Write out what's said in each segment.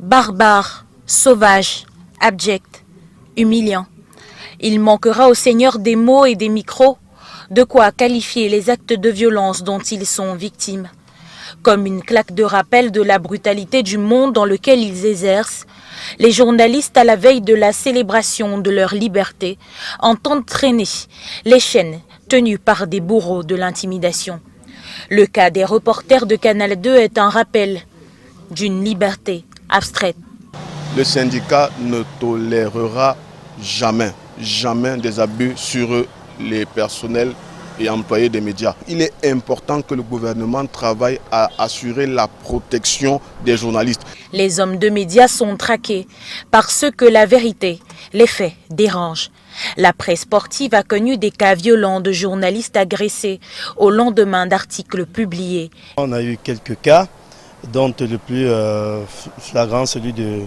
barbare, sauvage, abject, humiliant. Il manquera aux seigneurs des mots et des micros de quoi qualifier les actes de violence dont ils sont victimes. Comme une claque de rappel de la brutalité du monde dans lequel ils exercent, les journalistes, à la veille de la célébration de leur liberté, entendent traîner les chaînes tenues par des bourreaux de l'intimidation. Le cas des reporters de Canal 2 est un rappel d'une liberté abstraite. Le syndicat ne tolérera jamais des abus sur les personnels et employés des médias. Il est important que le gouvernement travaille à assurer la protection des journalistes. Les hommes de médias sont traqués parce que la vérité, les faits, dérangent. La presse sportive a connu des cas violents de journalistes agressés au lendemain d'articles publiés. On a eu quelques cas, dont le plus flagrant, celui de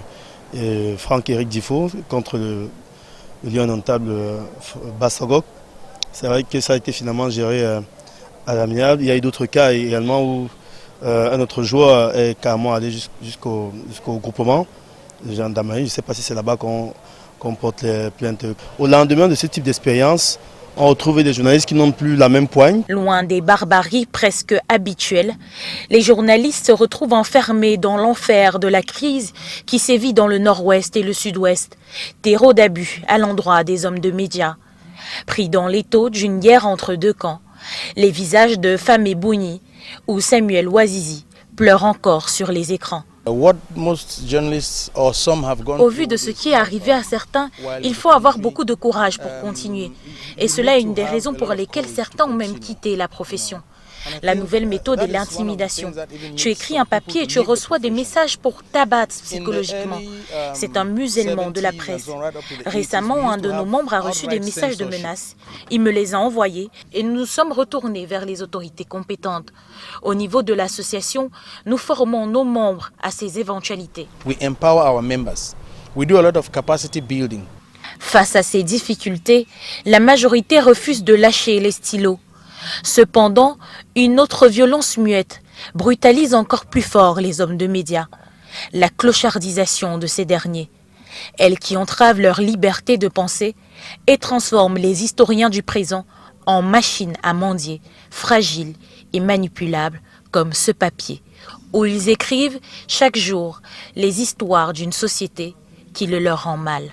Franck-Éric Difo contre le lion notable Bassagok. C'est vrai que ça a été finalement géré à l'amiable. Il y a eu d'autres cas également où un autre joueur est carrément allé jusqu'au groupement de gendarmerie. Je ne sais pas si c'est là-bas qu'on porte les plaintes. Au lendemain de ce type d'expérience, on retrouve des journalistes qui n'ont plus la même poigne. Loin des barbaries presque habituelles, les journalistes se retrouvent enfermés dans l'enfer de la crise qui sévit dans le nord-ouest et le sud-ouest, terreau d'abus à l'endroit des hommes de médias. Pris dans l'étau d'une guerre entre deux camps, les visages de Famé Bouni ou Samuel Ouazizi pleurent encore sur les écrans. Au vu de ce qui est arrivé à certains, il faut avoir beaucoup de courage pour continuer. Et cela est une des raisons pour lesquelles certains ont même quitté la profession. La nouvelle méthode est l'intimidation. Tu écris un papier et tu reçois des messages pour t'abattre psychologiquement. C'est un musellement de la presse. Récemment, un de nos membres a reçu des messages de menaces. Il me les a envoyés et nous nous sommes retournés vers les autorités compétentes. Au niveau de l'association, nous formons nos membres à ces éventualités. Face à ces difficultés, la majorité refuse de lâcher les stylos. Cependant, une autre violence muette brutalise encore plus fort les hommes de médias, la clochardisation de ces derniers. Elle qui entrave leur liberté de penser et transforme les historiens du présent en machines à mendier, fragiles et manipulables comme ce papier, où ils écrivent chaque jour les histoires d'une société qui le leur rend mal.